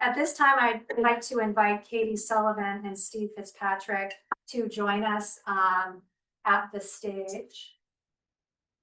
At this time, I'd like to invite Katie Sullivan and Steve Fitzpatrick to join us at the stage.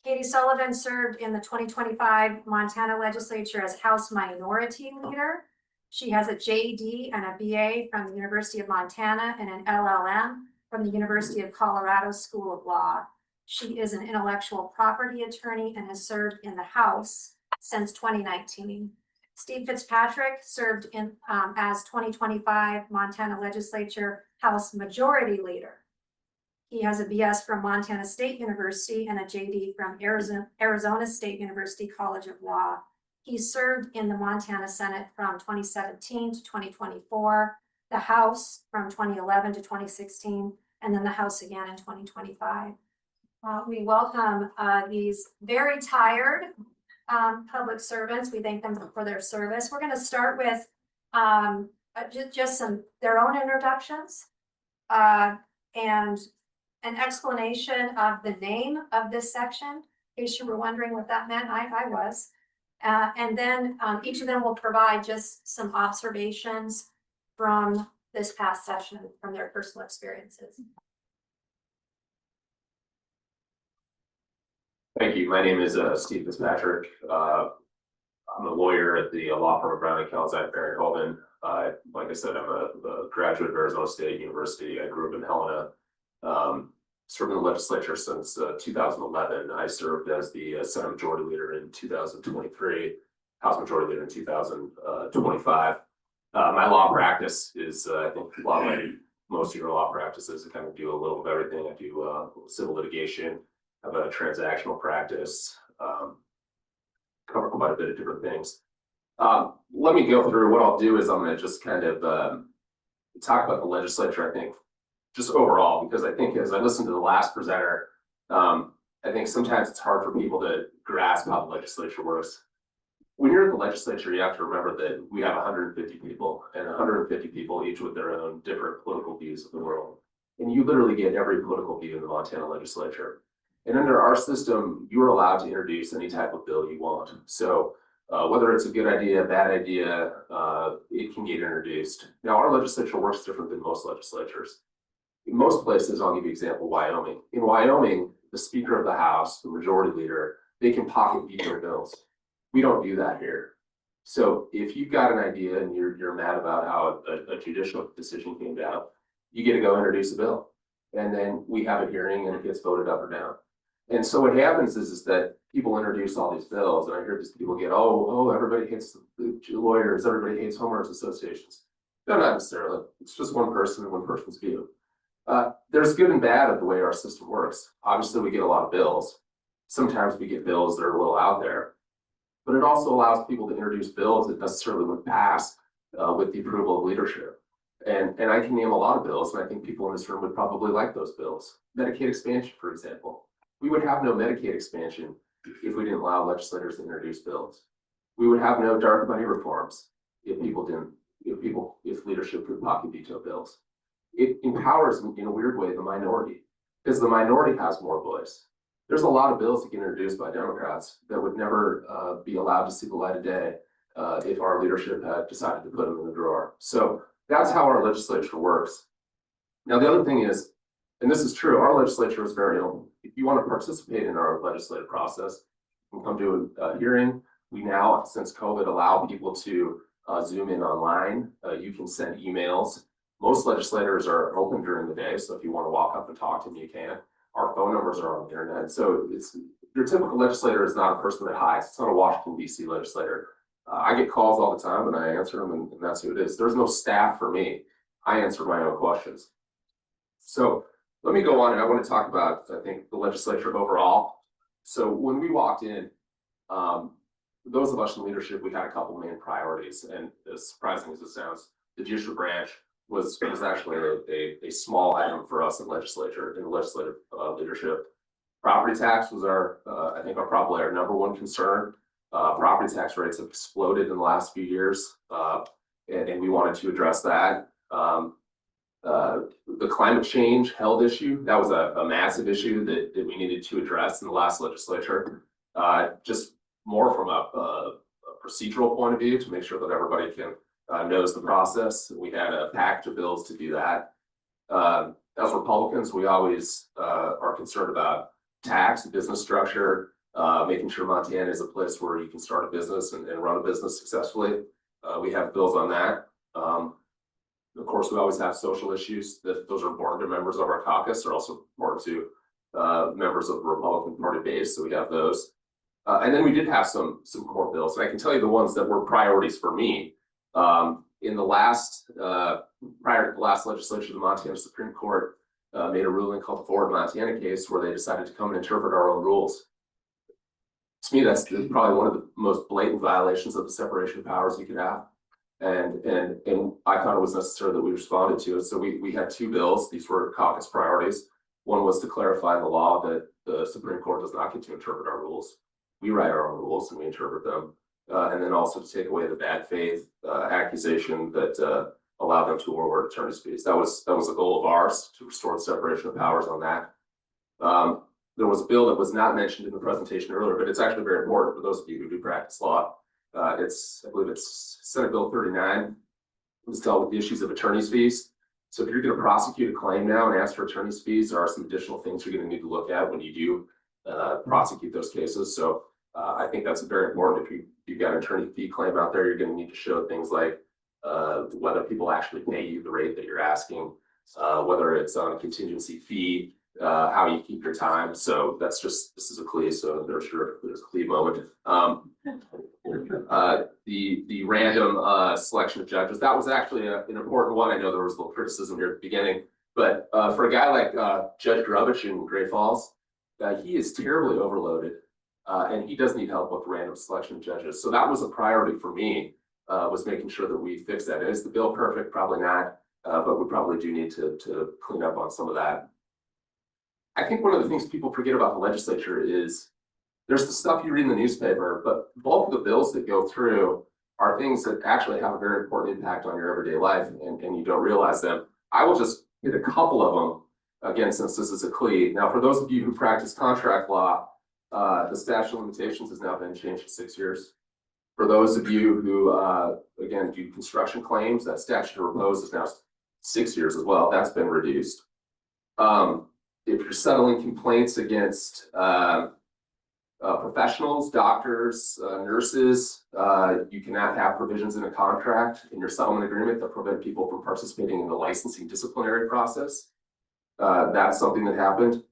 Katie Sullivan served in the 2025 Montana Legislature as House Minority Leader. She has a JD and a BA from the University of Montana and an LLM from the University of Colorado School of Law. She is an intellectual property attorney and has served in the House since 2019. Steve Fitzpatrick served in as 2025 Montana Legislature House Majority Leader. He has a BS from Montana State University and a JD from Arizona State University College of Law. He served in the Montana Senate from 2017 to 2024, the House from 2011 to 2016, and then the House again in 2025. We welcome these very tired public servants. We thank them for their service. We're going to start with just their own introductions and an explanation of the name of this section, in case you were wondering what that meant. I was. And then each of them will provide just some observations from this past session, from their personal experiences. Thank you. My name is Steve Fitzpatrick. I'm a lawyer at the law firm of Brown & Calzine, Barron Holman. Like I said, I'm a graduate of Arizona State University. I grew up in Helena. Served in the legislature since 2011. I served as the Senate Majority Leader in 2023, House Majority Leader in 2025. My law practice is, I think, a lot like most of your law practices. I kind of do a little of everything. I do civil litigation, have a transactional practice, cover quite a bit of different things. Let me go through what I'll do is I'm going to just kind of talk about the legislature, I think, just overall, because I think as I listened to the last presenter, I think sometimes it's hard for people to grasp how the legislature works. When you're at the legislature, you have to remember that we have 150 people, and 150 people, each with their own different political views of the world. And you literally get every political view in the Montana legislature. And under our system, you're allowed to introduce any type of bill you want. So whether it's a good idea, a bad idea, it can get introduced. Now, our legislature works different than most legislatures. In most places, I'll give you an example, Wyoming. In Wyoming, the Speaker of the House, the Majority Leader, they can pocket veto bills. We don't do that here. So if you've got an idea and you're mad about how a judicial decision came down, you get to go introduce a bill. And then we have a hearing and it gets voted up or down. And so what happens is that people introduce all these bills, and I hear these people get, oh, everybody hates the lawyers, everybody hates homeowners associations. No, not necessarily. It's just one person and one person's view. There's good and bad of the way our system works. Obviously, we get a lot of bills. Sometimes we get bills that are a little out there, but it also allows people to introduce bills that necessarily wouldn't pass with the approval of leadership. And I can name a lot of bills, and I think people in this room would probably like those bills. Medicaid expansion, for example. We would have no Medicaid expansion if we didn't allow legislators to introduce bills. We would have no dark money reforms if leadership could pocket veto bills. It empowers, in a weird way, the minority, because the minority has more voice. There's a lot of bills that get introduced by Democrats that would never be allowed to see the light of day if our leadership had decided to put them in the drawer. So that's how our legislature works. Now, the other thing is, and this is true, our legislature is very open. If you want to participate in our legislative process, you can come to a hearing. We now, since COVID, allow people to Zoom in online. You can send emails. Most legislators are open during the day, so if you want to walk up and talk to me, you can. Our phone numbers are on the internet. So your typical legislator is not a person that hides. It's not a Washington, D.C. legislator. I get calls all the time and I answer them, and that's who it is. There's no staff for me. I answer my own questions. So let me go on, and I want to talk about, I think, the legislature overall. So when we walked in, those of us in leadership, we had a couple main priorities, and as surprising as it sounds, the judicial branch was actually a small item for us in legislative leadership. Property tax was I think probably our number one concern. Property tax rates have exploded in the last few years, and we wanted to address that. The climate change health issue, that was a massive issue that we needed to address in the last legislature. Just more from a procedural point of view, to make sure that everybody can knows the process. We had a package of bills to do that. As Republicans, we always are concerned about tax and business structure, making sure Montana is a place where you can start a business and run a business successfully. We have bills on that. Of course, we always have social issues. Those are important to members of our caucus. They're also important to members of the Republican Party base. So we have those. And then we did have some core bills. And I can tell you the ones that were priorities for me. In the last, prior to the last legislature, the Montana Supreme Court made a ruling called the Forward Montana case where they decided to come and interpret our own rules. To me, that's probably one of the most blatant violations of the separation of powers you could have. And I thought it was necessary that we responded to it. So we had two bills. These were caucus priorities. One was to clarify the law that the Supreme Court does not get to interpret our rules. We write our own rules and we interpret them. And then also to take away the bad faith accusation that allowed them to award attorney's fees. That was a goal of ours, to restore the separation of powers on that. There was a bill that was not mentioned in the presentation earlier, but it's actually very important for those of you who do practice law. I believe it's Senate Bill 39. It's dealt with the issues of attorney's fees. So if you're going to prosecute a claim now and ask for attorney's fees, there are some additional things you're going to need to look at when you do prosecute those cases. So I think that's very important. If you've got an attorney fee claim out there, you're going to need to show things like whether people actually pay you the rate that you're asking, whether it's on a contingency fee, how you keep your time. So this is a CLE, so there's a CLE moment. The random selection of judges, that was actually an important one. I know there was a little criticism here at the beginning, but for a guy like Judge Grubich in Great Falls, he is terribly overloaded. And he does need help with random selection of judges. So that was a priority for me, was making sure that we fix that. Is the bill perfect? Probably not, but we probably do need to clean up on some of that. I think one of the things people forget about the legislature is there's the stuff you read in the newspaper, but the bulk of the bills that go through are things that actually have a very important impact on your everyday life, and you don't realize them. I will just hit a couple of them, again, since this is a CLE. Now, for those of you who practice contract law, the statute of limitations has now been changed to 6 years. For those of you who, again, do construction claims, that statute of repose is now 6 years as well. That's been reduced. If you're settling complaints against professionals, doctors, nurses, you cannot have provisions in a contract in your settlement agreement that prevent people from participating in the licensing disciplinary process. That's something that happened.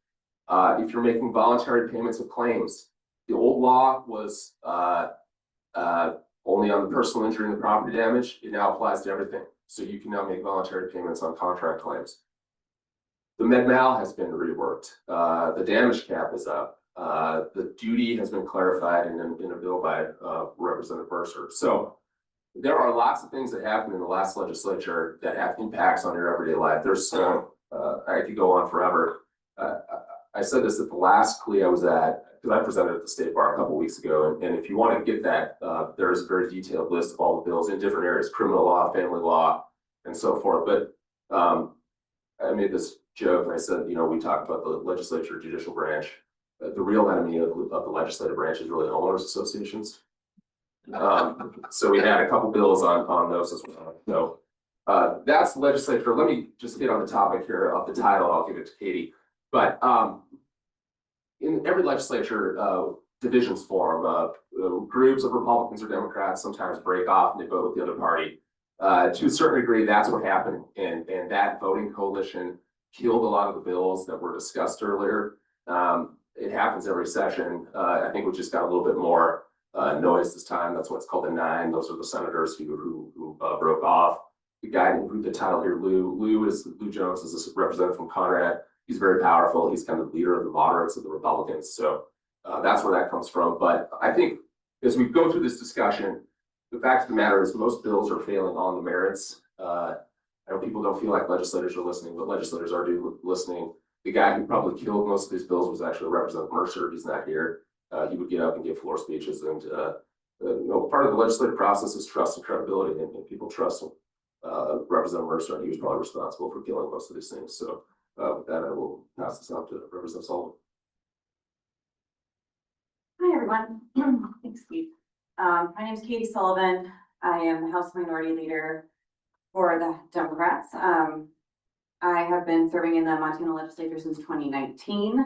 If you're making voluntary payments of claims, the old law was only on the personal injury and the property damage. It now applies to everything. So you can now make voluntary payments on contract claims. The med-mal has been reworked. The damage cap is up. The duty has been clarified in a bill by Representative Mercer. So there are lots of things that happened in the last legislature that have impacts on your everyday life. There's I could go on forever. I said this at the last CLE I was at, because I presented at the state bar a couple weeks ago. And if you want to get that, there's a very detailed list of all the bills in different areas, criminal law, family law, and so forth. But I made this joke and I said, we talked about the legislature judicial branch. The real enemy of the legislative branch is really homeowners associations. So we had a couple bills on those as well. So that's the legislature. Let me just get on the topic here of the title. I'll give it to Katie. But in every legislature, divisions form. Groups of Republicans or Democrats sometimes break off and they vote with the other party. To a certain degree, that's what happened. And that voting coalition killed a lot of the bills that were discussed earlier. It happens every session. I think we just got a little bit more noise this time. That's what's called the 9. Those are the senators who broke off. The guy who the title here, Lou Jones, is a representative from Conrad. He's very powerful. He's kind of the leader of the moderates of the Republicans. So that's where that comes from. But I think as we go through this discussion, the fact of the matter is most bills are failing on the merits. I know people don't feel like legislators are listening, but legislators are listening. The guy who probably killed most of these bills was actually Representative Mercer. He's not here. He would get up and give floor speeches. And part of the legislative process is trust and credibility, and people trust Representative Mercer, and he was probably responsible for killing most of these things. So with that, I will pass this on to Representative Sullivan. Hi, everyone. Thanks, Steve. My name is Katie Sullivan. I am the House Minority Leader for the Democrats. I have been serving in the Montana legislature since 2019.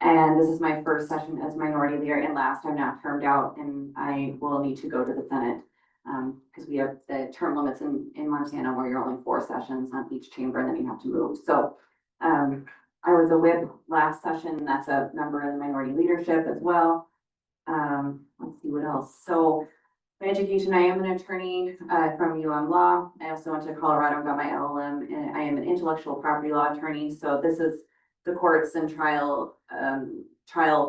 And this is my first session as Minority Leader, and last I'm now termed out, and I will need to go to the Senate. Because we have the term limits in Montana where you're only 4 sessions on each chamber and then you have to move. So I was a whip last session. That's a member of the minority leadership as well. Let's see what else. So my education, I am an attorney from Law. I also went to Colorado and got my LLM, and I am an intellectual property law attorney. So this is the courts and trial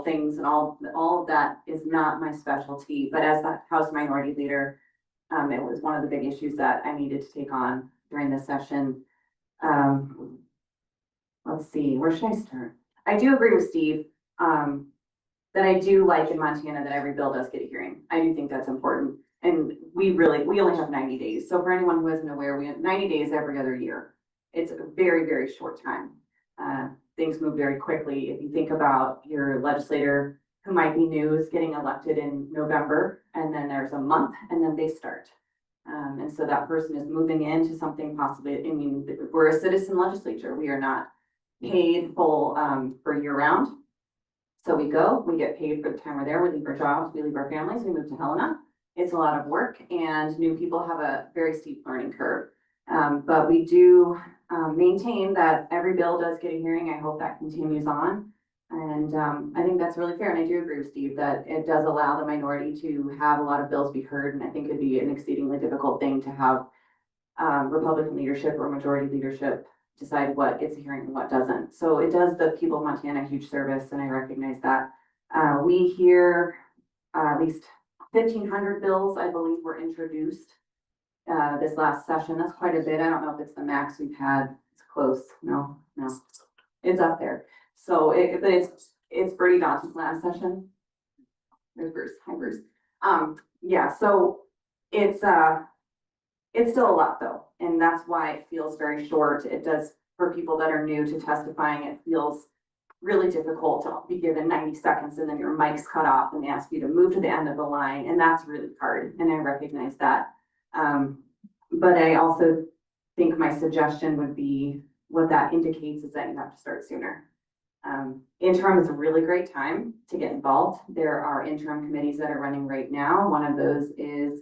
things and all of that is not my specialty. But as the House Minority Leader, it was one of the big issues that I needed to take on during this session. Let's see, where should I start? I do agree with Steve that I do like in Montana that every bill does get a hearing. I do think that's important. And we only have 90 days. So for anyone who isn't aware, we have 90 days every other year. It's a very, very short time. Things move very quickly. If you think about your legislator who might be new is getting elected in November, and then there's a month, and then they start. And so that person is moving into something possibly, I mean, we're a citizen legislature. We are not paid full for year round. So we go, we get paid for the time we're there, we leave our jobs, we leave our families, we move to Helena. It's a lot of work, and new people have a very steep learning curve. But we do maintain that every bill does get a hearing. I hope that continues on. And I think that's really fair. And I do agree with Steve that it does allow the minority to have a lot of bills be heard. And I think it'd be an exceedingly difficult thing to have Republican leadership or majority leadership decide what gets a hearing and what doesn't. So it does the people of Montana a huge service, and I recognize that. We hear at least 1,500 bills, I believe, were introduced this last session. That's quite a bit. I don't know if it's the max we've had. It's close. No, it's up there. So it's pretty daunting last session. There's Bruce. Hi, Bruce. Yeah, so it's still a lot though. And that's why it feels very short. It does, for people that are new to testifying, it feels really difficult to be given 90 seconds and then your mic's cut off and they ask you to move to the end of the line. And that's really hard. And I recognize that. But I also think my suggestion would be what that indicates is that you have to start sooner. Interim is a really great time to get involved. There are interim committees that are running right now. One of those is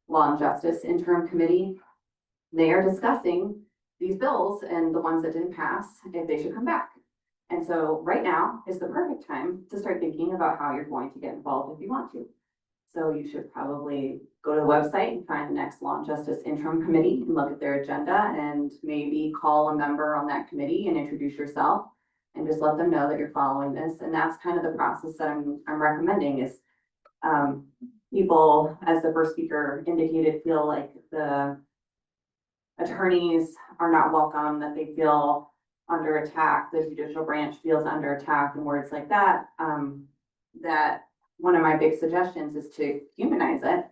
Law and Justice Interim Committee. They are discussing these bills and the ones that didn't pass, if they should come back. And so right now is the perfect time to start thinking about how you're going to get involved if you want to. So you should probably go to the website and find the next Law and Justice Interim Committee and look at their agenda and maybe call a member on that committee and introduce yourself and just let them know that you're following this. And that's kind of the process that I'm recommending is people, as the first speaker indicated, feel like the attorneys are not welcome, that they feel under attack, the judicial branch feels under attack and words like that. That one of my big suggestions is to humanize it.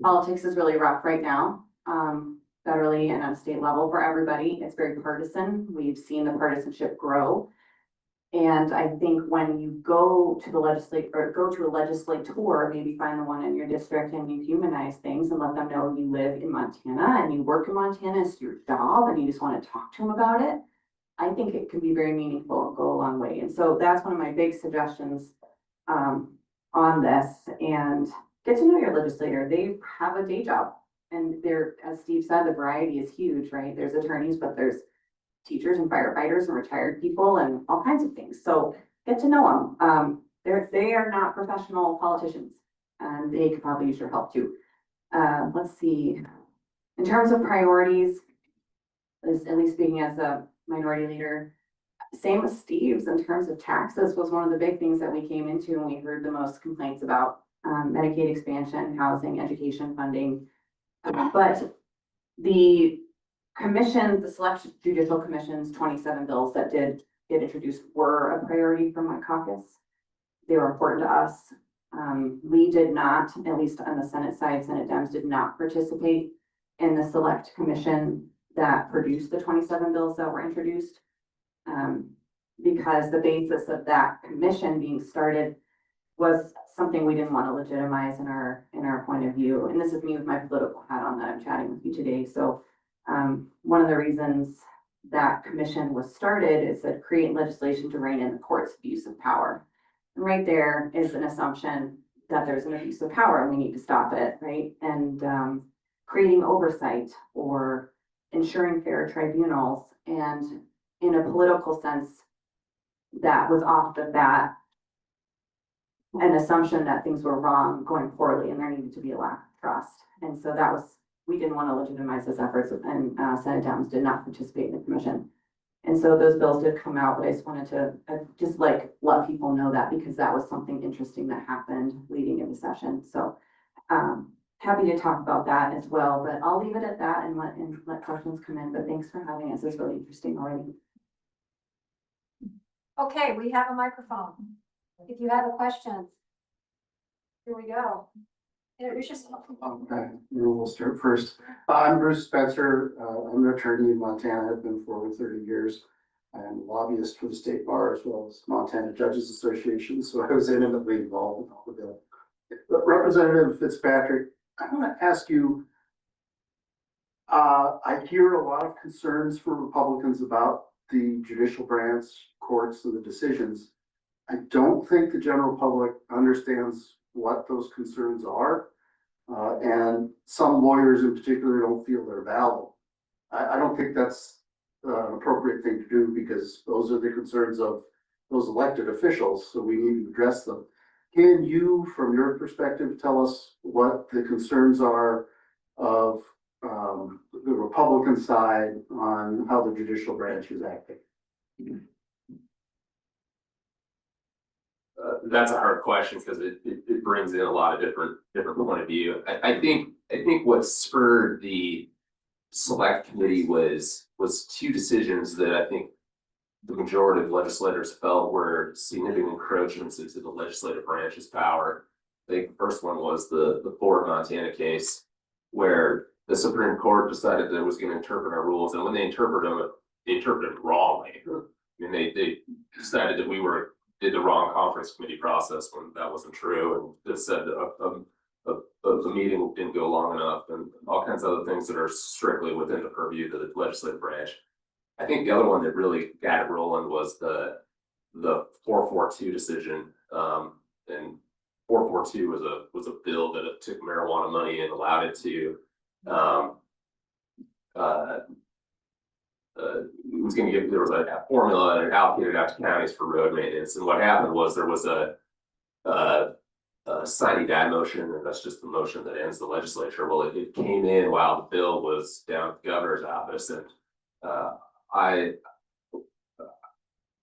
Politics is really rough right now, federally and on a state level for everybody. It's very partisan. We've seen the partisanship grow. And I think when you go to the legislature or go to a legislator, maybe find the one in your district and you humanize things and let them know you live in Montana and you work in Montana, it's your job and you just want to talk to them about it. I think it can be very meaningful and go a long way. And so that's one of my big suggestions on this. And get to know your legislator. They have a day job. And they're, as Steve said, the variety is huge, right? There's attorneys, but there's teachers and firefighters and retired people and all kinds of things. So get to know them. They are not professional politicians and they could probably use your help too. Let's see. In terms of priorities, at least speaking as a minority leader, same as Steve's in terms of taxes was one of the big things that we came into and we heard the most complaints about. Medicaid expansion, housing, education funding. But the commission, the Select Judicial Commission's 27 bills that did get introduced were a priority for my caucus. They were important to us. We did not, at least on the Senate side, Senate Dems did not participate in the Select Commission that produced the 27 bills that were introduced. Because the basis of that commission being started was something we didn't want to legitimize in our point of view. And this is me with my political hat on that I'm chatting with you today. So one of the reasons that commission was started is that create legislation to rein in the court's abuse of power. And right there is an assumption that there's an abuse of power and we need to stop it, right? And creating oversight or ensuring fair tribunals. And in a political sense, that was off the bat an assumption that things were wrong, going poorly, and there needed to be a lack of trust. And so that was, we didn't want to legitimize those efforts, and Senate Downs did not participate in the commission. And so those bills did come out, but I just wanted to just like let people know that, because that was something interesting that happened leading into session. So happy to talk about that as well, but I'll leave it at that and let questions come in. But thanks for having us. It's really interesting already. Okay, we have a microphone. If you have a question, here we go. Introduce yourself. Okay, we'll start first. I'm Bruce Spencer. I'm an attorney in Montana. I've been for over 30 years. I'm a lobbyist for the state bar as well as Montana Judges Association. So I was intimately involved in all the bill. But Representative Fitzpatrick, I want to ask you, I hear a lot of concerns from Republicans about the judicial branch, courts, and the decisions. I don't think the general public understands what those concerns are. And some lawyers in particular don't feel they're valid. I don't think that's an appropriate thing to do, because those are the concerns of those elected officials, so we need to address them. Can you, from your perspective, tell us what the concerns are of the Republican side on how the judicial branch is acting? That's a hard question because it brings in a lot of different point of view. I think what spurred the select committee was two decisions that I think the majority of legislators felt were significant encroachments into the legislative branch's power. I think the first one was the Ford, Montana case, where the Supreme Court decided that it was going to interpret our rules, and when they interpreted them wrongly. I mean, they decided that we did the wrong conference committee process when that wasn't true, and just said the meeting didn't go long enough, and all kinds of other things that are strictly within the purview of the legislative branch. I think the other one that really got it rolling was the 442 decision, and 442 was a bill that took marijuana money and allowed it to it was going to give, there was a formula and it allocated out to counties for road maintenance. And what happened was there was a sine die motion, and that's just the motion that ends the legislature. Well, it came in while the bill was down at the governor's office, and I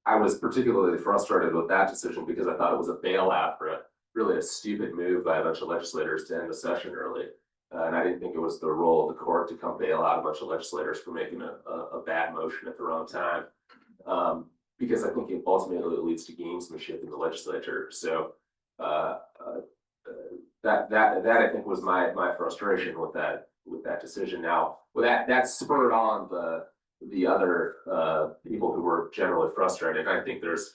was particularly frustrated with that decision because I thought it was a bailout for really a stupid move by a bunch of legislators to end the session early. And I didn't think it was the role of the court to come bail out a bunch of legislators for making a bad motion at the wrong time. Because I think it ultimately leads to gamesmanship in the legislature. So that I think was my frustration with that decision. Now, with that spurred on the other people who were generally frustrated. I think there's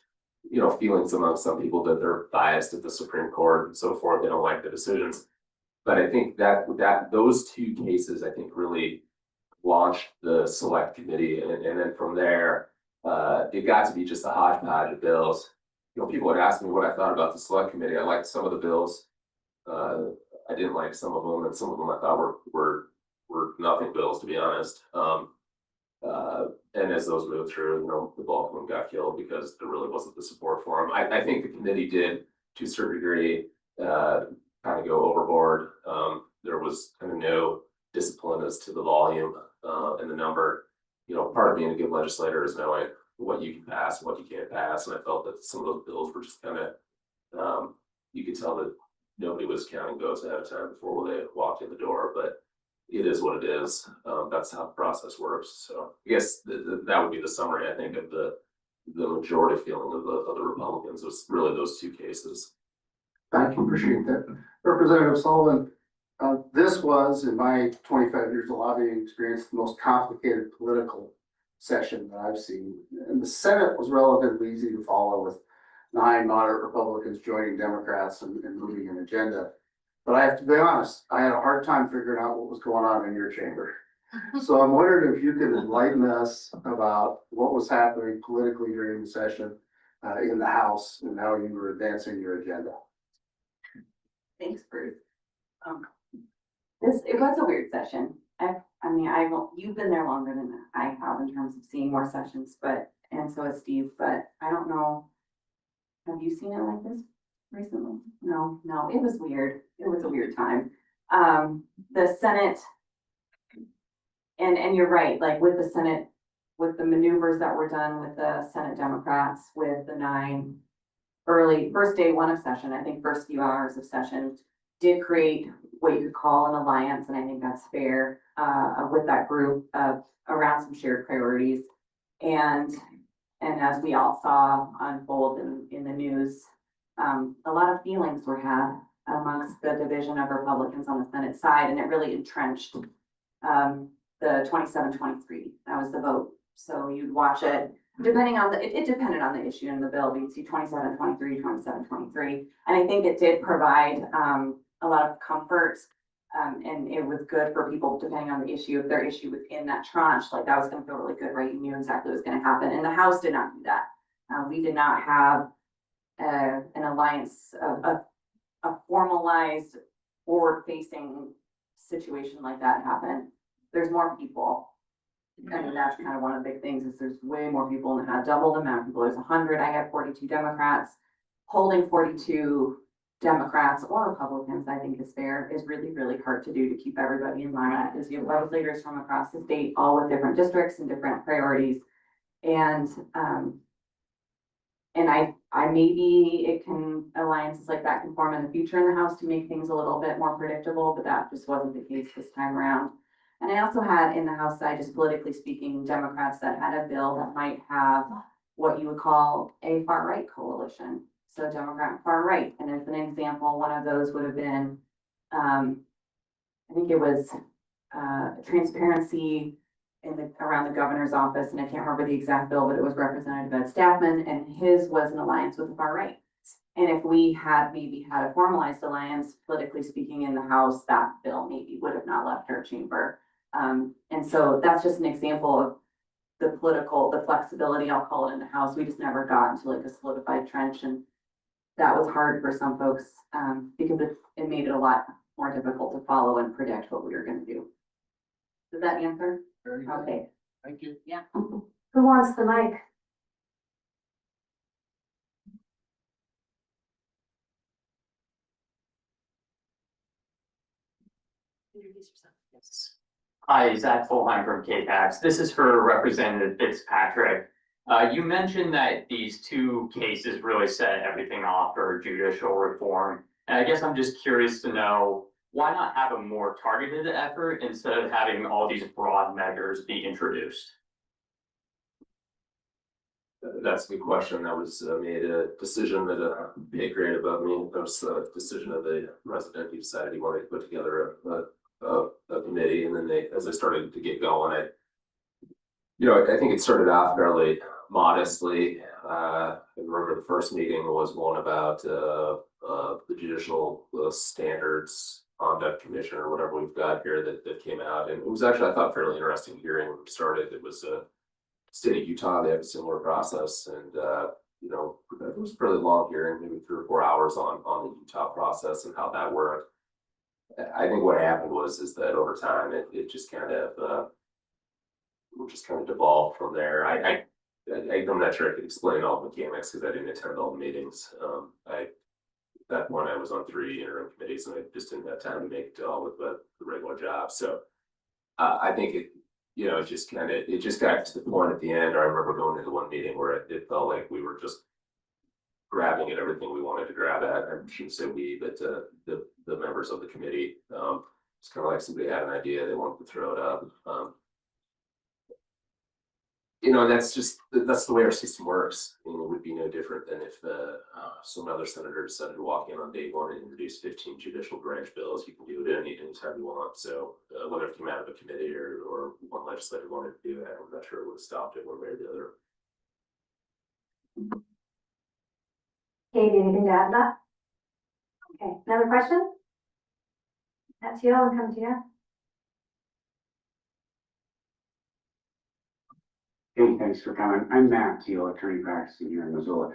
feelings among some people that they're biased at the Supreme Court and so forth. They don't like the decisions. But I think that those two cases, I think, really launched the select committee, and then from there, it got to be just a hodgepodge of bills. People would ask me what I thought about the select committee. I liked some of the bills. I didn't like some of them, and some of them I thought were nothing bills, to be honest. And as those moved through, the bulk of them got killed because there really wasn't the support for them. I think the committee did, to a certain degree, kind of go overboard. There was kind of no discipline as to the volume and the number. Part of being a good legislator is knowing what you can pass and what you can't pass. And I felt that some of those bills were just kind of, you could tell that nobody was counting votes ahead of time before they walked in the door. But it is what it is. That's how the process works. So I guess that would be the summary, I think, of the majority feeling of the Republicans was really those two cases. Thank you, appreciate that. Representative Sullivan, this was, in my 25 years of lobbying experience, the most complicated political session that I've seen. And the Senate was relatively easy to follow with 9 moderate Republicans joining Democrats and moving an agenda. But I have to be honest, I had a hard time figuring out what was going on in your chamber. So I'm wondering if you could enlighten us about what was happening politically during the session in the House and how you were advancing your agenda. Thanks, Bruce. It was a weird session. You've been there longer than I have in terms of seeing more sessions, and so has Steve, but I don't know. Have you seen it like this recently? No, it was weird. It was a weird time. The Senate, and you're right, like with the Senate, with the maneuvers that were done with the Senate Democrats, with the 9 first day 1 of session, I think first few hours of session, did create what you could call an alliance, and I think that's fair, with that group around some shared priorities. And as we all saw unfold in the news, a lot of feelings were had amongst the division of Republicans on the Senate side, and it really entrenched the 27-23. That was the vote. So you'd watch it, depending on it depended on the issue in the bill. You'd see 27-23, 27-23. And I think it did provide a lot of comfort. And it was good for people, depending on the issue, if their issue was in that tranche, like that was going to feel really good, right? You knew exactly what was going to happen. And the House did not do that. We did not have an alliance, a formalized, forward-facing situation like that happen. There's more people. And that's kind of one of the big things is there's way more people, and double the amount of people. There's 100. I have 42 Democrats. Holding 42 Democrats or Republicans, I think is fair, is really, really hard to do to keep everybody in line, because you have legislators from across the state, all with different districts and different priorities. And I maybe it can, alliances like that can form in the future in the House to make things a little bit more predictable, but that just wasn't the case this time around. And I also had in the House side, just politically speaking, Democrats that had a bill that might have what you would call a far right coalition. So Democrat far right. And as an example, one of those would have been, I think it was transparency around the governor's office. And I can't remember the exact bill, but it was Representative Ed Staffman, and his was an alliance with the far right. And if we had maybe had a formalized alliance, politically speaking, in the House, that bill maybe would have not left our chamber. And so that's just an example of the flexibility, I'll call it, in the House. We just never got into like a solidified trench, and that was hard for some folks because it made it a lot more difficult to follow and predict what we were going to do. Does that answer? Very good. Okay. Thank you. Yeah. Who wants the mic? Introduce yourself. Yes. Hi, Zach Fulheim from KPAX. This is for Representative Fitzpatrick. You mentioned that these 2 cases really set everything off for judicial reform. And I guess I'm just curious to know, why not have a more targeted effort instead of having all these broad measures be introduced? That's a good question. That was made a decision that made great above me. That was the decision of the president. He decided he wanted to put together a committee, and then as they started to get going, I think it started off fairly modestly. I remember the first meeting was one about the judicial standards conduct commission or whatever we've got here that came out, and it was actually, I thought, fairly interesting hearing when we started. It was state of Utah. They have a similar process, and it was a fairly long hearing, maybe 3 or 4 hours on the Utah process and how that worked. I think what happened is that over time it just kind of devolved from there. I'm not sure I could explain all the mechanics because I didn't attend all the meetings. At that point I was on 3 interim committees, and I just didn't have time to make it all with the regular job. So I think it just got to the point at the end. I remember going into one meeting where it felt like we were just grabbing at everything we wanted to grab at. I shouldn't say we, but the members of the committee. It's kind of like somebody had an idea, they wanted to throw it up. That's the way our system works. It would be no different than if some other senator decided to walk in on day 1 and introduce 15 judicial branch bills. You can do it anytime you want. So whether it came out of a committee or one legislator wanted to do that, I'm not sure it would have stopped it one way or the other. Katie, anything to add to that? Okay, another question? That's you, I'll come to you. Hey, thanks for coming. I'm Matt Teal, attorney practicing here in Missoula.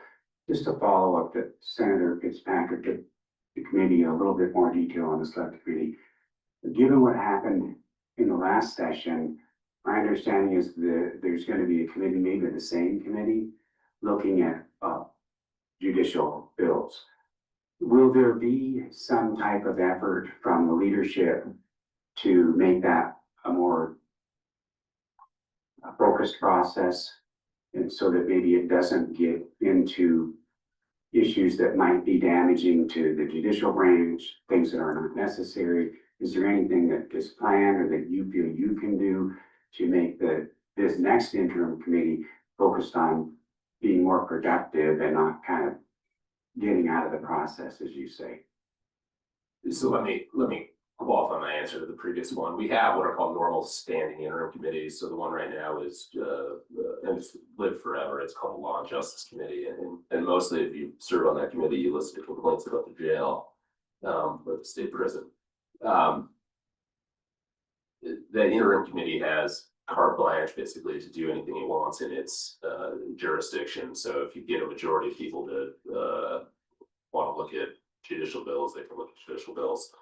Just to follow up that Senator Fitzpatrick, the committee, a little bit more detail on the subcommittee. Given what happened in the last session, my understanding is that there's going to be a committee, maybe the same committee, looking at judicial bills. Will there be some type of effort from the leadership to make that a more focused process? And so that maybe it doesn't get into issues that might be damaging to the judicial branch, things that are not necessary. Is there anything that is planned or that you feel you can do to make this next interim committee focused on being more productive and not kind of getting out of the process, as you say? So let me qualify my answer to the previous one. We have what are called normal standing interim committees. So the one right now is, and it's lived forever. It's called the Law and Justice Committee. And mostly if you serve on that committee, you listen to complaints about the jail, or the state prison. The interim committee has carte blanche basically to do anything it wants in its jurisdiction. So if you get a majority of people to want to look at judicial bills, they can look at judicial bills.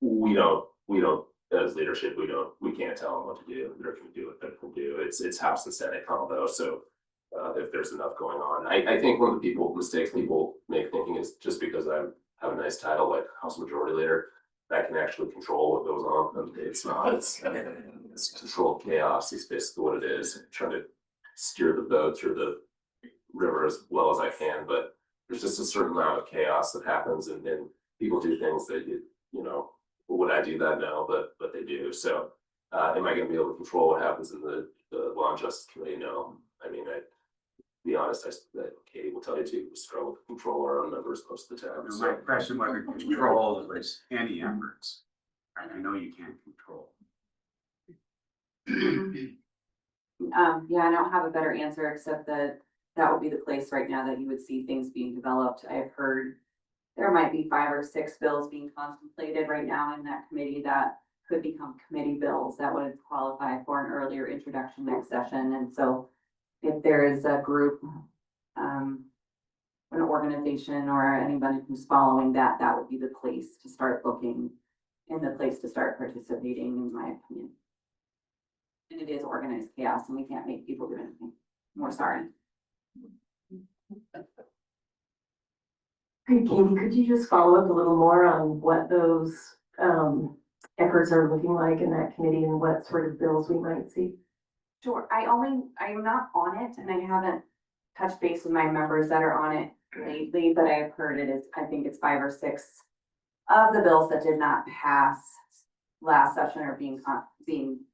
We don't, as leadership, we can't tell them what to do. They're going to do what they can do. It's House and Senate combo. So if there's enough going on, I think one of the mistakes people make thinking is just because I have a nice title like House Majority Leader, that can actually control what goes on. It's not. It's controlled chaos. It's basically what it is. Trying to steer the boat through the river as well as I can, but there's just a certain amount of chaos that happens, and people do things that you know, would I do that? No, but they do. So, am I going to be able to control what happens in the Law and Justice Committee? No. I mean, be honest, Katie will tell you too, we struggle to control our own numbers most of the time. My question wasn't control, it was any efforts. I know you can't control. Yeah, I don't have a better answer except that would be the place right now that you would see things being developed. I've heard there might be 5 or 6 bills being contemplated right now in that committee that could become committee bills that would qualify for an earlier introduction next session. And so if there is a group, an organization or anybody who's following that, that would be the place to start looking and the place to start participating, in my opinion. And it is organized chaos and we can't make people do anything. We're sorry. Hey, Katie, could you just follow up a little more on what those efforts are looking like in that committee and what sort of bills we might see? Sure, I'm not on it and I haven't touched base with my members that are on it lately, but I've heard I think it's 5 or 6 of the bills that did not pass last session are being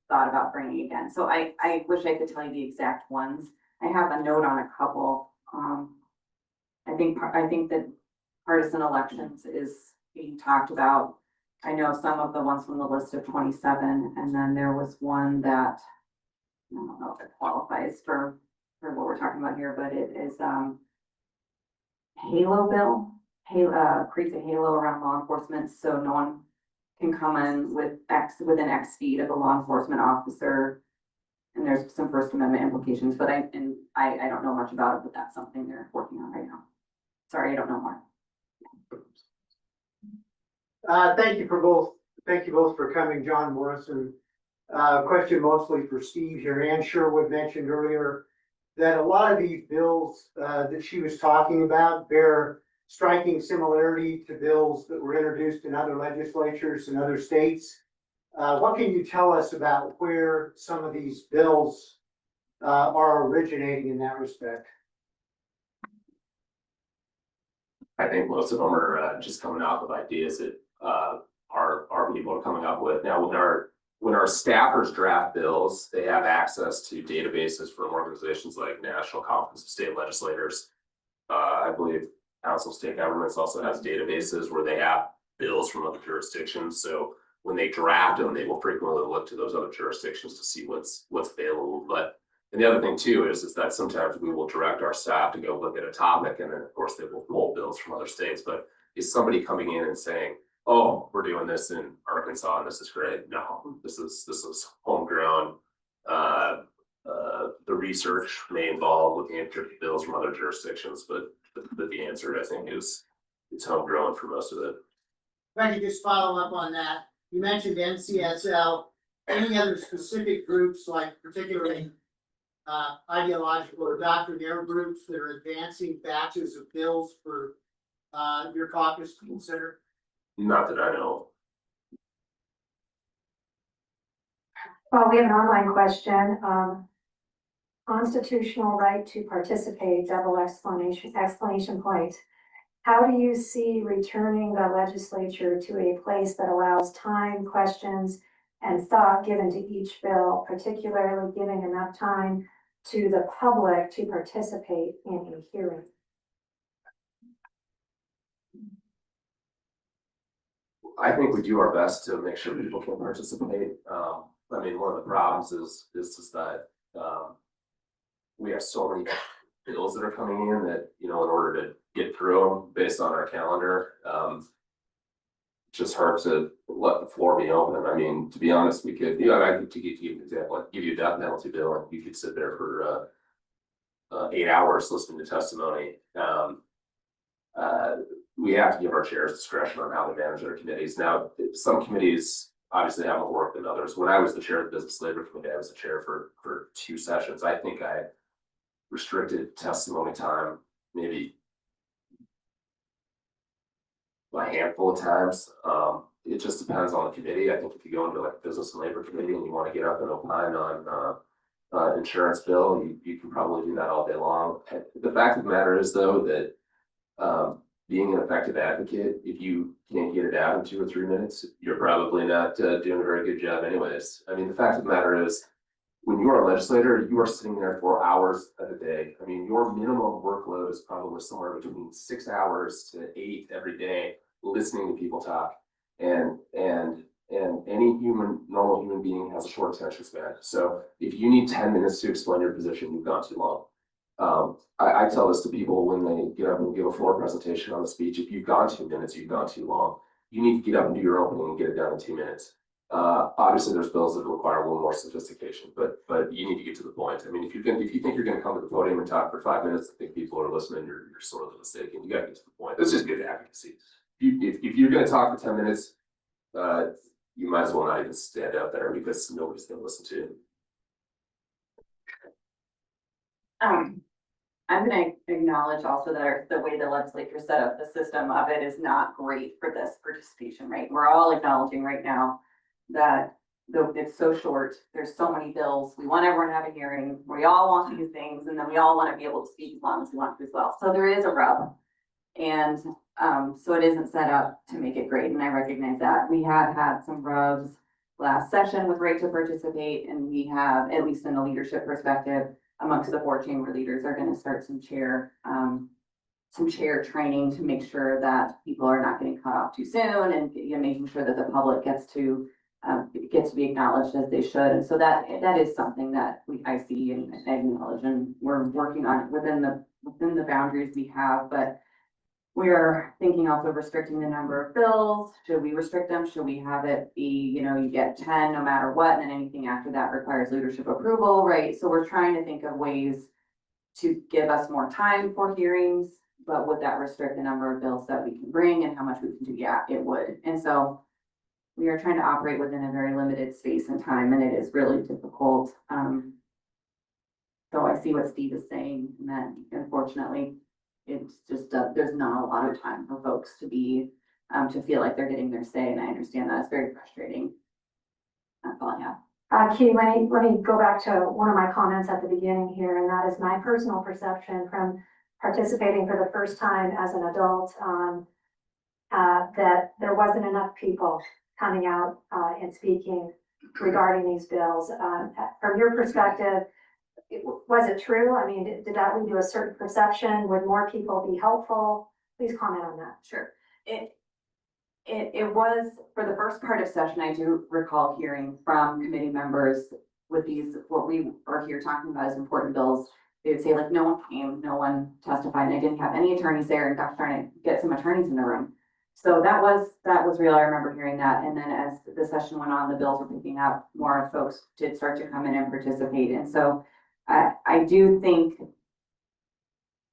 thought about bringing again. So I wish I could tell you the exact ones. I have a note on a couple. I think that partisan elections is being talked about. I know some of the ones from the list of 27, and then there was one that I don't know if it qualifies for what we're talking about here, but it is Halo bill. Creates a halo around law enforcement, so no one can come in within X feet of a law enforcement officer. And there's some First Amendment implications, but I don't know much about it, but that's something they're working on right now. Sorry, I don't know more. Thank you both for coming. John Morrison. Question mostly for Steve here. Ann Sherwood mentioned earlier that a lot of these bills that she was talking about bear striking similarity to bills that were introduced in other legislatures in other states. What can you tell us about where some of these bills are originating in that respect? I think most of them are just coming out with ideas that our people are coming up with. Now, when our staffers draft bills, they have access to databases from organizations like National Conference of State Legislators. I believe Council of State Governments also has databases where they have bills from other jurisdictions. So when they draft them, they will frequently look to those other jurisdictions to see what's available. But And the other thing too is that sometimes we will direct our staff to go look at a topic, and then of course they will pull bills from other states, but is somebody coming in and saying, oh, we're doing this in Arkansas and this is great? No, this is homegrown. The research may involve looking at bills from other jurisdictions, but the answer I think is it's homegrown for most of it. If I could just follow up on that, you mentioned NCSL, any other specific groups, like particularly ideological or doctrinaire groups that are advancing batches of bills for your caucus to consider? Not that I know. Well, we have an online question. Constitutional right to participate, double exclamation point. How do you see returning the legislature to a place that allows time, questions, and thought given to each bill, particularly giving enough time to the public to participate in a hearing? I think we do our best to make sure people can participate. I mean, one of the problems is that, we have so many bills that are coming in that, in order to get through them based on our calendar, it's just hard to let the floor be open. I mean, to be honest, we could, I could give you an example, I'd give you a death penalty bill, and you could sit there for, 8 hours listening to testimony. We have to give our chairs discretion on how to manage their committees. Now, some committees obviously have more work than others. When I was the chair of the Business Labor Committee, I was the chair for 2 sessions. I think I restricted testimony time maybe a handful of times. It just depends on the committee. I think if you go into like a Business and Labor Committee and you want to get up and opine on insurance bill, you can probably do that all day long. The fact of the matter is though that being an effective advocate, if you can't get it out in 2 or 3 minutes, you're probably not doing a very good job anyways. I mean, the fact of the matter is, when you are a legislator, you are sitting there for hours of the day. I mean, your minimum workload is probably somewhere between 6 hours to 8 every day, listening to people talk. And any normal human being has a short attention span. So if you need 10 minutes to explain your position, you've gone too long. I tell this to people when they get up and give a floor presentation on the speech. If you've gone 2 minutes, you've gone too long. You need to get up and do your opening and get it done in 2 minutes. Obviously there's bills that require a little more sophistication, but you need to get to the point. I mean, if you think you're gonna come to the podium and talk for 5 minutes, I think people are listening, you're sorely mistaken. You gotta get to the point. This is good advocacy. If you're gonna talk for 10 minutes, you might as well not even stand out there because nobody's gonna listen to you. I'm gonna acknowledge also that the way the legislature set up the system of it is not great for this participation, right? We're all acknowledging right now that though it's so short, there's so many bills, we want everyone to have a hearing, we all want to do things, and then we all want to be able to speak as long as we want to as well. So there is a rub. And so it isn't set up to make it great, and I recognize that. We have had some rubs last session with right to participate, and we have, at least in a leadership perspective, amongst the 4 chamber leaders are going to start some chair training to make sure that people are not getting cut off too soon, and making sure that the public gets to be acknowledged as they should. And so that is something that I see and acknowledge, and we're working on it within the boundaries we have. But we're thinking also restricting the number of bills. Should we restrict them? Should we have it be, you get 10 no matter what, and then anything after that requires leadership approval, right? So we're trying to think of ways to give us more time for hearings, but would that restrict the number of bills that we can bring and how much we can do? Yeah, it would. And so we are trying to operate within a very limited space and time, and it is really difficult. So I see what Steve is saying, and that unfortunately, it's just, there's not a lot of time for folks to to feel like they're getting their say, and I understand that. It's very frustrating. That's all I have. Key, let me go back to one of my comments at the beginning here, and that is my personal perception from participating for the first time as an adult, that there wasn't enough people coming out and speaking regarding these bills. From your perspective, was it true? I mean, did that lead to a certain perception? Would more people be helpful? Please comment on that. Sure. It was, for the first part of session, I do recall hearing from committee members with these, what we are here talking about is important bills. They would say like, no one came, no one testified, and they didn't have any attorneys there, and got trying to get some attorneys in the room. So that was real. I remember hearing that. And then as the session went on, the bills were picking up, more folks did start to come in and participate. And so I do think,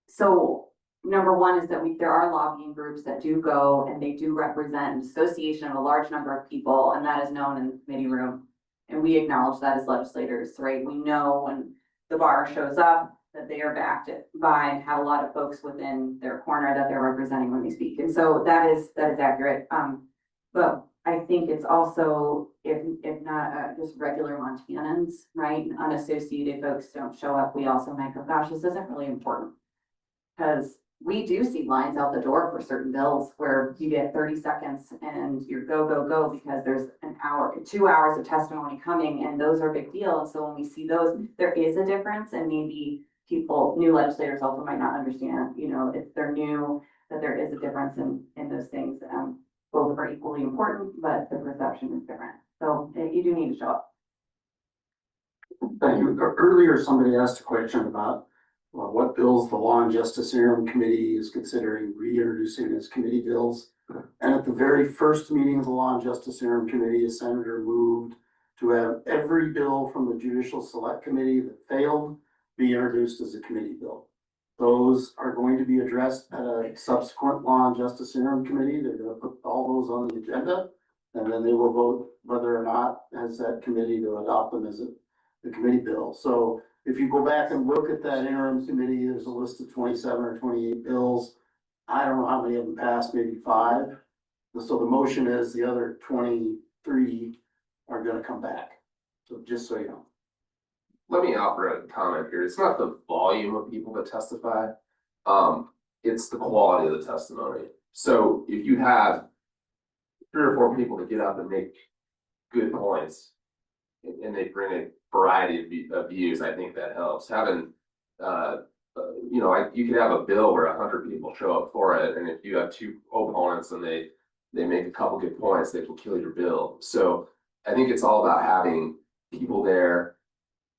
so number one is that there are lobbying groups that do go and they do represent an association of a large number of people, and that is known in the committee room. And we acknowledge that as legislators, right? We know when the bar shows up that they are backed by and have a lot of folks within their corner that they're representing when they speak. And so that is accurate. But I think it's also, if not just regular Montanans, right? Unassociated folks don't show up. We also might go, gosh, this isn't really important. Because we do see lines out the door for certain bills where you get 30 seconds and you're go, go, go, because there's an hour, 2 hours of testimony coming, and those are a big deal. And so when we see those, there is a difference, and maybe new legislators also might not understand, if they're new, that there is a difference in those things. Both are equally important, but the perception is different. So you do need to show up. Thank you. Earlier, somebody asked a question about what bills the Law and Justice Interim Committee is considering reintroducing as committee bills. And at the very first meeting of the Law and Justice Interim Committee, a senator moved to have every bill from the Judicial Select Committee that failed be introduced as a committee bill. Those are going to be addressed at a subsequent Law and Justice Interim Committee. They're going to put all those on the agenda, and then they will vote whether or not as that committee to adopt them as the committee bill. So if you go back and look at that interim committee, there's a list of 27 or 28 bills. I don't know how many of them passed, maybe 5. So the motion is the other 23 are going to come back. So just so you know. Let me offer a comment here. It's not the volume of people that testify. It's the quality of the testimony. So if you have 3 or 4 people that get up and make good points, and they bring a variety of views, I think that helps. Having, you could have a bill where 100 people show up for it, and if you have 2 opponents and they make a couple good points, they can kill your bill. So I think it's all about having people there.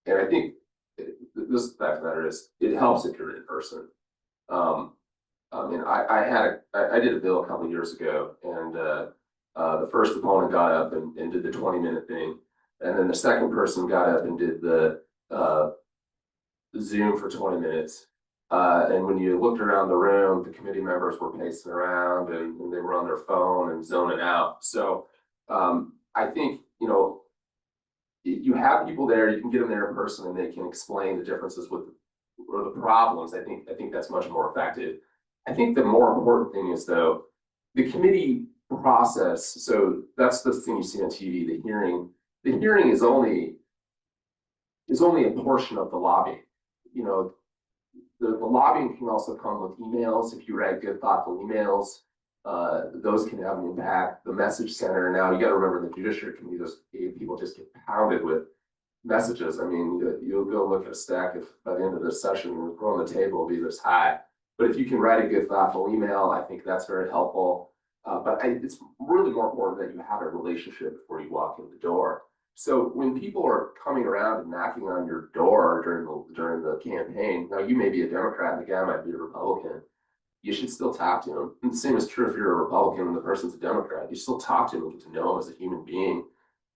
And I think this fact of the matter is, it helps if you're in person. I did a bill a couple of years ago, and the first opponent got up and did the 20-minute thing, and then the second person got up and did the Zoom for 20 minutes. And when you looked around the room, the committee members were pacing around and they were on their phone and zoning out. So I think, you have people there, you can get them there in person, and they can explain the differences or the problems. I think that's much more effective. I think the more important thing is, though, the committee process. So that's the thing you see on TV, the hearing. The hearing is only a portion of the lobbying. The lobbying can also come with emails. If you write good, thoughtful emails, those can have an impact. The message center, now you got to remember, the Judiciary Committee, people just get pounded with messages. I mean, you'll go look at a stack if by the end of this session, we'll go on the table, it'll be this high. But if you can write a good, thoughtful email, I think that's very helpful. It's really more important that you have a relationship before you walk in the door. So when people are coming around and knocking on your door during the campaign, now you may be a Democrat, the guy might be a Republican. You should still talk to him. And the same is true if you're a Republican and the person's a Democrat. You still talk to him and get to know him as a human being.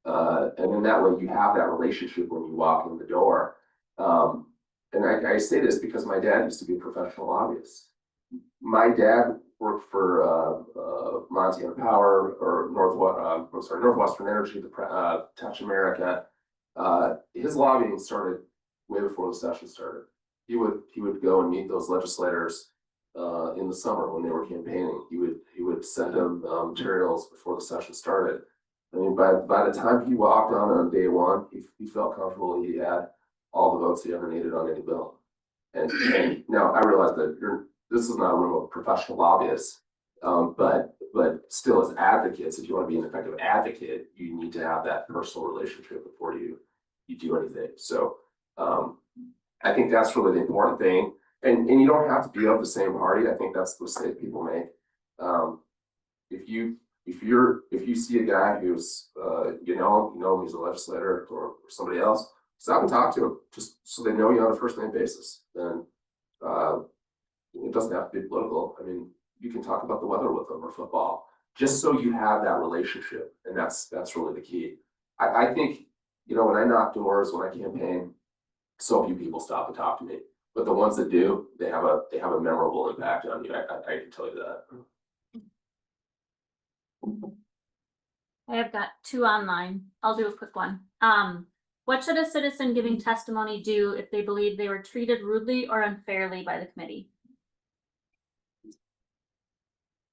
And then that way you have that relationship when you walk in the door. And I say this because my dad used to be a professional lobbyist. My dad worked for Montana Power or Northwestern Energy, Touch America. His lobbying started way before the session started. He would go and meet those legislators in the summer when they were campaigning. He would send them materials before the session started. I mean, by the time he walked on day one, he felt comfortable. He had all the votes he ever needed on any bill. And now I realize that this is not a room of professional lobbyists, but still, as advocates, if you want to be an effective advocate, you need to have that personal relationship before you do anything. So I think that's really the important thing. And you don't have to be of the same party. I think that's the mistake people make. If you see a guy who's you know he's a legislator or somebody else, stop and talk to them, just so they know you on a first name basis. And, it doesn't have to be political. I mean, you can talk about the weather with them or football, just so you have that relationship. And that's really the key. I think, when I knock doors, when I campaign, so few people stop and talk to me. But the ones that do, they have a memorable impact on you. I can tell you that. I have got two online. I'll do a quick one. What should a citizen giving testimony do if they believe they were treated rudely or unfairly by the committee?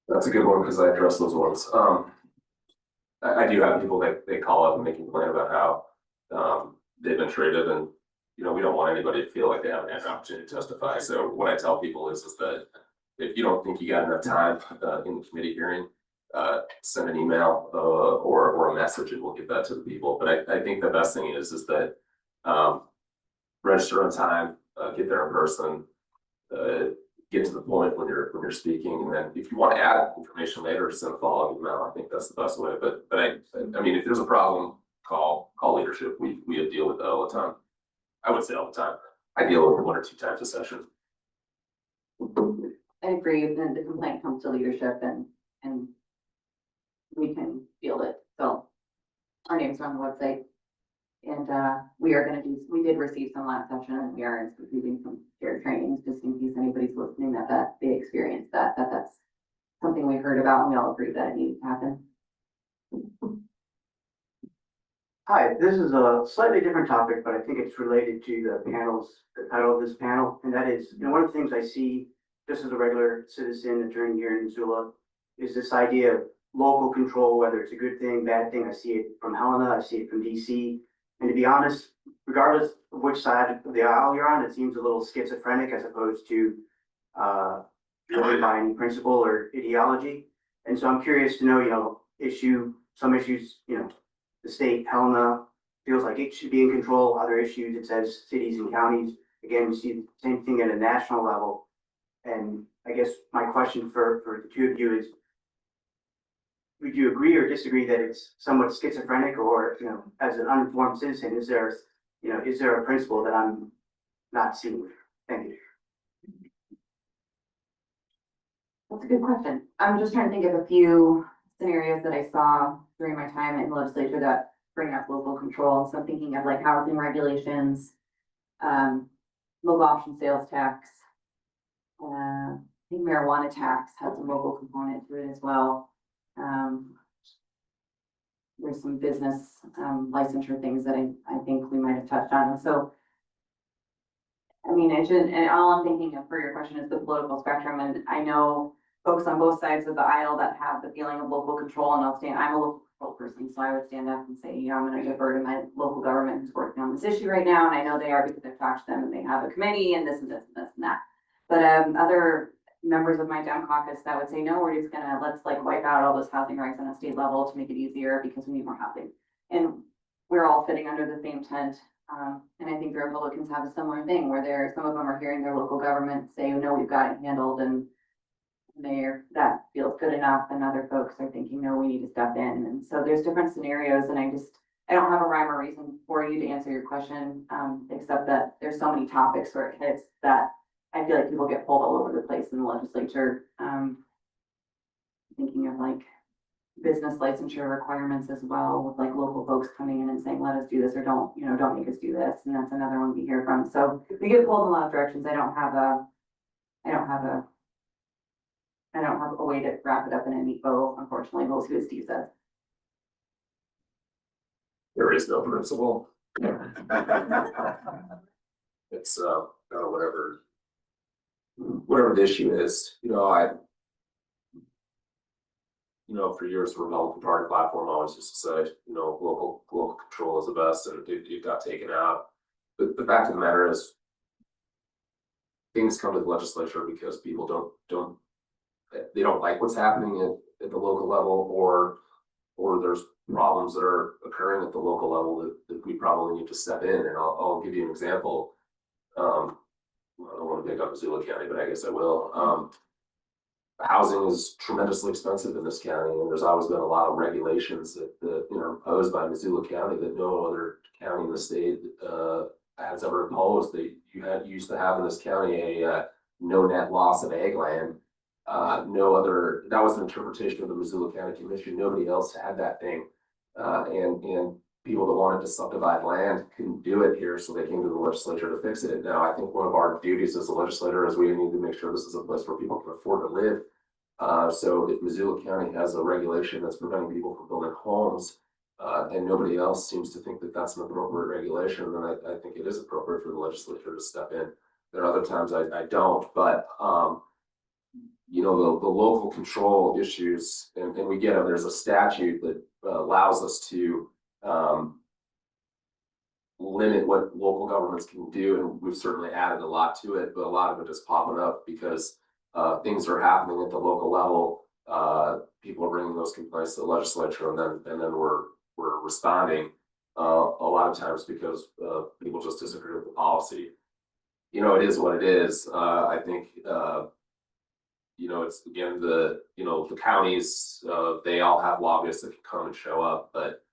That's a good one because I address those ones. I do have people that they call up and they complain about how they've been treated, and we don't want anybody to feel like they haven't had an opportunity to testify. So what I tell people is that if you don't think you got enough time in the committee hearing, send an email or a message, and we'll get that to the people. But I think the best thing is that register on time, get there in person, get to the point when you're speaking, and then if you want to add information later, send a follow-up email. I think that's the best way. But I mean, if there's a problem, call leadership. We deal with that all the time. I would say all the time. I deal with it 1 or 2 times a session. I agree, then the complaint comes to leadership and we can field it, so our names are on the website. And we did receive some last session, and we are instituting some shared trainings, just in case anybody's listening that they experienced that's something we heard about, and we all agree that it needs to happen. Hi, this is a slightly different topic, but I think it's related to the title of this panel, and that is, one of the things I see just as a regular citizen attorney here in Missoula is this idea of local control, whether it's a good thing, bad thing. I see it from Helena, I see it from DC. And to be honest, regardless of which side of the aisle you're on, it seems a little schizophrenic as opposed to driven by any principle or ideology. And so I'm curious to know, some issues, the state, Helena, feels like it should be in control. Other issues, it says cities and counties. Again, we see the same thing at a national level. And I guess my question for the two of you is, would you agree or disagree that it's somewhat schizophrenic, or, as an uninformed citizen, is there a principle that I'm not seeing? Thank you. That's a good question. I'm just trying to think of a few scenarios that I saw during my time in the legislature that bring up local control. So I'm thinking of like housing regulations, local option sales tax. I think marijuana tax has a local component to it as well. There's some business licensure things that I think we might have touched on. So, I mean, and all I'm thinking of for your question is the political spectrum. And I know folks on both sides of the aisle that have the feeling of local control, and I'm a local control person, so I would stand up and say, I'm going to defer to my local government who's working on this issue right now. And I know they are because I've talked to them and they have a committee and this and this and this and that. But other members of my Dem caucus that would say, no, we're just let's wipe out all those housing rights on a state level to make it easier because we need more housing. And we're all fitting under the same tent. And I think the Republicans have a similar thing where some of them are hearing their local government say, no, we've got it handled, and that feels good enough. And other folks are thinking, no, we need to step in. And so there's different scenarios, and I don't have a rhyme or reason for you to answer your question, except that there's so many topics where it hits that I feel like people get pulled all over the place in the legislature. Thinking of business licensure requirements as well, with local folks coming in and saying, let us do this, or don't make us do this. And that's another one we hear from. So we get pulled in a lot of directions. I don't have a way to wrap it up in a neat bow, unfortunately. We'll see what Steve says. There is no principle. It's whatever the issue is. For years, the Republican Party platform always used to say, local control is the best, and it got taken out. But the fact of the matter is, things come to the legislature because people don't like what's happening at the local level, or there's problems that are occurring at the local level that we probably need to step in. And I'll give you an example. I don't want to pick up Missoula County, but I guess I will. housing is tremendously expensive in this county, and there's always been a lot of regulations that you know, imposed by Missoula County that no other county in the state, has ever imposed. You used to have in this county a, no net loss of ag land. No other, that was an interpretation of the Missoula County Commission. Nobody else had that thing. And people that wanted to subdivide land couldn't do it here, so they came to the legislature to fix it. Now, I think one of our duties as a legislator is we need to make sure this is a place where people can afford to live. So if Missoula County has a regulation that's preventing people from building homes, and nobody else seems to think that that's an appropriate regulation, then I think it is appropriate for the legislature to step in. There are other times I don't, but, you know, the local control issues, and we get them, there's a statute that allows us to limit what local governments can do, and we've certainly added a lot to it, but a lot of it is popping up because things are happening at the local level. People are bringing those complaints to the legislature, and then we're responding a lot of times because people just disagree with the policy. You know, it is what it is. I think you know, it's again the counties, they all have lobbyists that can come and show up, but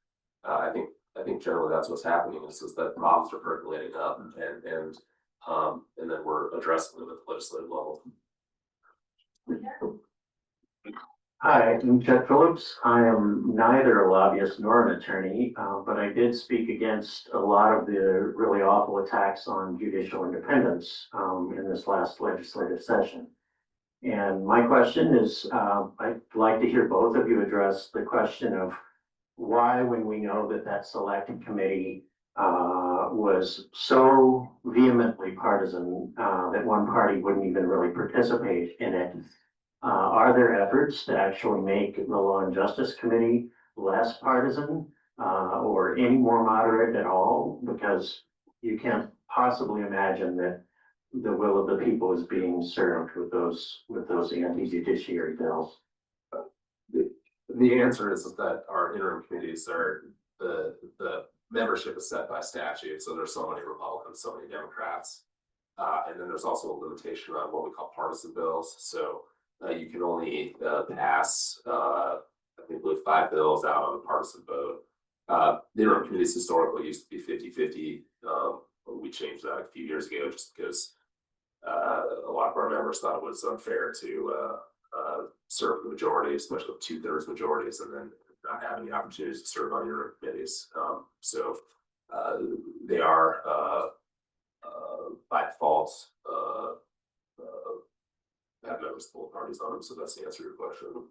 I think generally that's what's happening is that problems are percolating up, and then we're addressing them at the legislative level. Hi, I'm Chet Phillips. I am neither a lobbyist nor an attorney, but I did speak against a lot of the really awful attacks on judicial independence in this last legislative session. And my question is, I'd like to hear both of you address the question of why, when we know that that select committee was so vehemently partisan that one party wouldn't even really participate in it. Are there efforts to actually make the Law and Justice Committee less partisan or any more moderate at all? Because you can't possibly imagine that the will of the people is being served with those anti-judiciary bills. The answer is that our interim committees are the membership is set by statute, so there's so many Republicans, so many Democrats, and then there's also a limitation on what we call partisan bills. So you can only pass, I think, 5 bills out on a partisan vote. The interim committees historically used to be 50-50. We changed that a few years ago just because a lot of our members thought it was unfair to serve the majority, especially with 2/3 majorities, and then not having the opportunities to serve on your committees. So they are by default have members of both parties on them. So that's the answer to your question.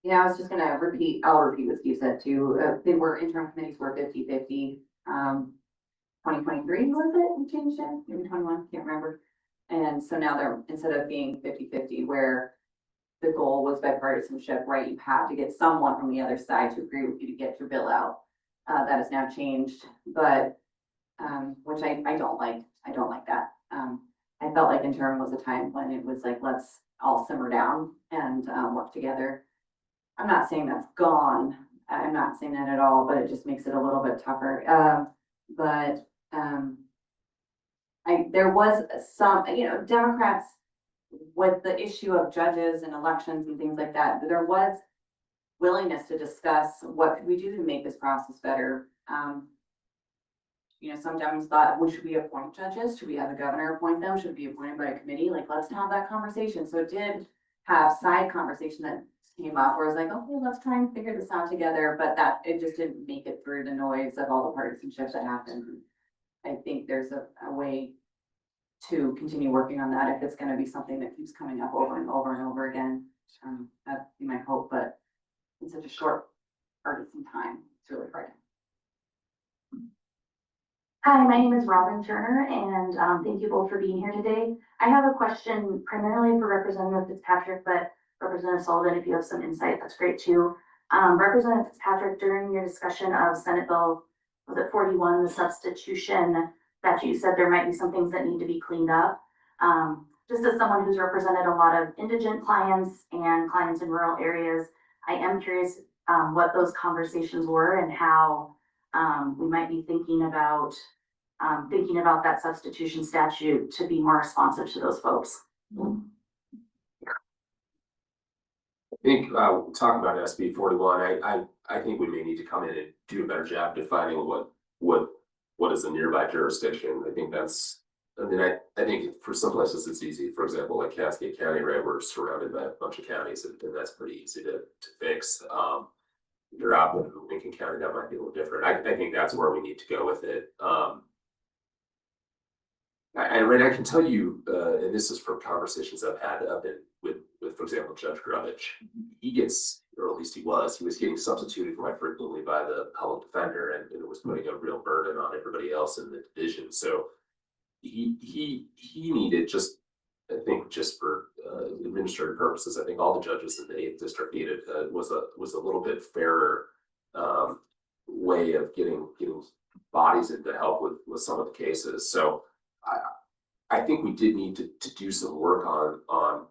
Yeah, I was just gonna repeat, I'll repeat what Steve said too. They were, interim committees were 50-50. 2023 was it? We changed it? Maybe 21, can't remember. And so now they're, instead of being 50-50, where the goal was bipartisanship, right? You have to get someone from the other side to agree with you to get your bill out. That has now changed, but which I don't like. I don't like that. I felt like interim was a time when it was like, let's all simmer down and work together. I'm not saying that's gone. I'm not saying that at all, but it just makes it a little bit tougher. There was some, Democrats with the issue of judges and elections and things like that, there was willingness to discuss what could we do to make this process better. Some Dems thought, well, should we appoint judges? Should we have the governor appoint them? Should it be appointed by a committee? Like, let's have that conversation. So it did have side conversation that came up where it's like, okay, let's try and figure this out together. But that it just didn't make it through the noise of all the partisanship that happened. I think there's a way to continue working on that if it's going to be something that keeps coming up over and over and over again. That'd be my hope, but in such a short partisan time, it's really hard. Hi, my name is Robin Turner, and thank you both for being here today. I have a question primarily for Representative Fitzpatrick, but Representative Sullivan, if you have some insight, that's great too. Representative Fitzpatrick, during your discussion of Senate Bill, was it 41, the substitution that you said there might be some things that need to be cleaned up. Just as someone who's represented a lot of indigent clients and clients in rural areas, I am curious what those conversations were and how we might be thinking about that substitution statute to be more responsive to those folks. think, talking about SB 41, I think we may need to come in and do a better job defining what is a nearby jurisdiction. I think that's, I mean, I think for some places it's easy. For example, like Cascade County, right, we're surrounded by a bunch of counties and that's pretty easy to fix. You're out in Lincoln County, that might be a little different. I think that's where we need to go with it. I can tell you, and this is from conversations I've had up in with, for example, Judge Grubich. He gets, or at least he was getting substituted quite frequently by the public defender, and it was putting a real burden on everybody else in the division. So he needed just, I think, just for administrative purposes, I think all the judges in the 8th district needed was a little bit fairer way of getting bodies in to help with some of the cases. So I think we did need to do some work on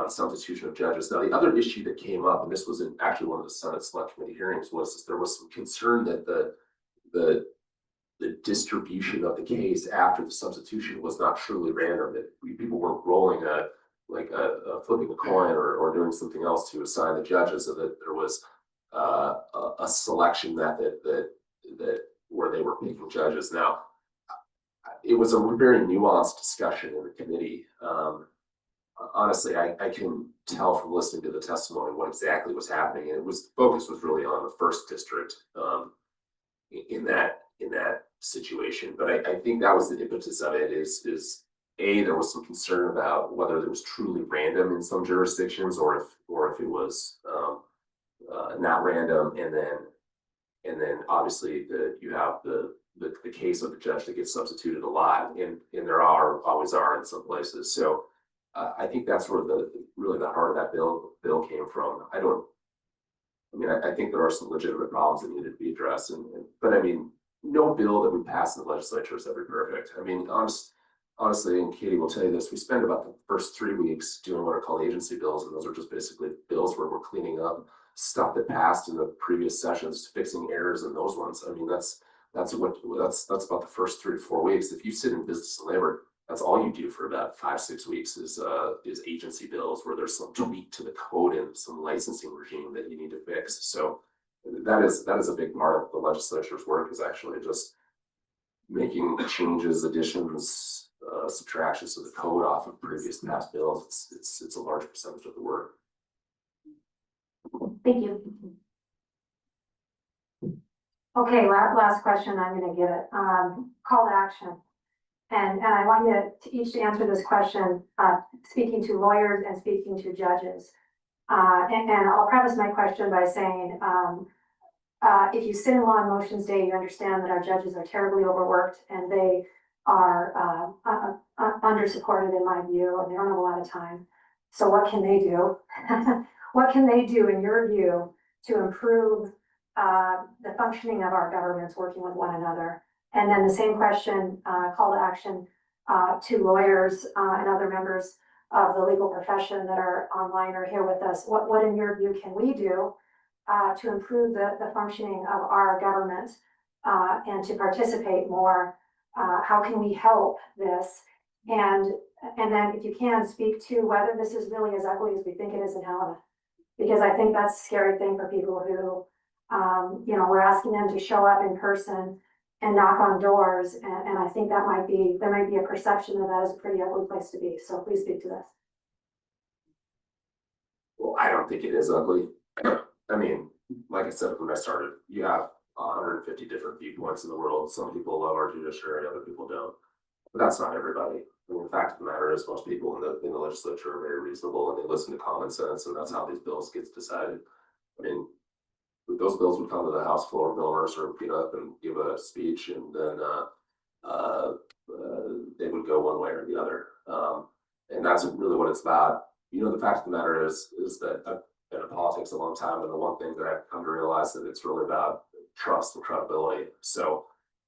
substitution of judges. Now, the other issue that came up, and this was in actually one of the Senate Select Committee hearings, was there was some concern that the distribution of the case after the substitution was not truly random, that people weren't rolling flipping a coin or doing something else to assign the judges, so that there was a selection method that where they were picking judges. Now, it was a very nuanced discussion in the committee. Honestly, I can tell from listening to the testimony what exactly was happening, and the focus was really on the 1st district in that situation. But I think that was the impetus of it. Is there was some concern about whether it was truly random in some jurisdictions, or if it was not random, and then obviously you have the case of the judge that gets substituted a lot, and there always are in some places. So I think that's where really the heart of that bill came from. I think there are some legitimate problems that needed to be addressed, but I mean, no bill that we pass in the legislature is ever perfect. I mean, honestly, and Katie will tell you this, we spend about the first 3 weeks doing what are called agency bills, and those are just basically bills where we're cleaning up stuff that passed in the previous sessions, fixing errors in those ones. I mean, that's about the first 3 to 4 weeks. If you sit in business and labor, that's all you do for about 5-6 weeks is agency bills where there's some tweak to the code and some licensing regime that you need to fix. So that is a big part of the legislature's work, is actually just making changes, additions, subtractions to the code off of previous past bills. It's a large percentage of the work. Thank you. Okay, last question, I'm gonna give it, call to action. And I want you to each answer this question, speaking to lawyers and speaking to judges. And I'll preface my question by saying, if you sit in law and motions day, you understand that our judges are terribly overworked and they are under supported in my view, and they don't have a lot of time. So what can they do? What can they do in your view to improve the functioning of our governments working with one another? And then the same question, call to action to lawyers and other members of the legal profession that are online or here with us. What in your view can we do to improve the functioning of our government and to participate more? How can we help this? And then if you can, speak to whether this is really as ugly as we think it is in Helena. Because I think that's a scary thing for people who, we're asking them to show up in person and knock on doors. And I think there might be a perception that is a pretty ugly place to be. So please speak to this. Well, I don't think it is ugly. I mean, like I said, when I started, you have 150 different viewpoints in the world. Some people love our judiciary, other people don't. But that's not everybody. I mean, the fact of the matter is most people in the legislature are very reasonable and they listen to common sense, and that's how these bills get decided. I mean, those bills would come to the House floor, Bill Mercer would get up and give a speech, and then they would go one way or the other. And that's really what it's about. The fact of the matter is that I've been in politics a long time, and the one thing that I've come to realize that it's really about trust and credibility. So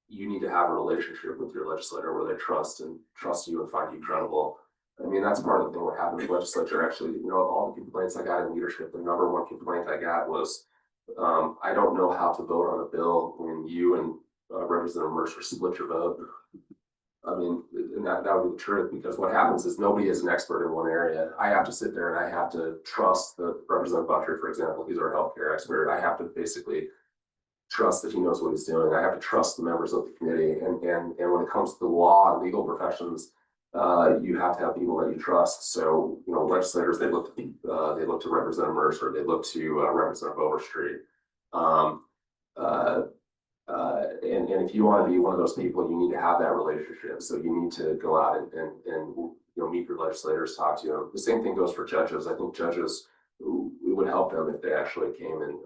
you need to have a relationship with your legislator where they trust you and find you credible. I mean, that's part of the thing what happened in the legislature. Actually, all the complaints I got in leadership, the number one complaint I got was, I don't know how to vote on a bill when you and Representative Mercer split your vote. I mean, and that would be the truth, because what happens is nobody is an expert in one area. I have to sit there and I have to trust the Representative Butcher, for example, he's our healthcare expert. I have to basically trust that he knows what he's doing. I have to trust the members of the committee. And when it comes to the law and legal professions, you have to have people that you trust. So, you know, legislators, they look to Representative Mercer, they look to Representative Overstreet. And if you want to be one of those people, you need to have that relationship. So you need to go out and you know, meet your legislators, talk to them. The same thing goes for judges. I think judges, it would help them if they actually came and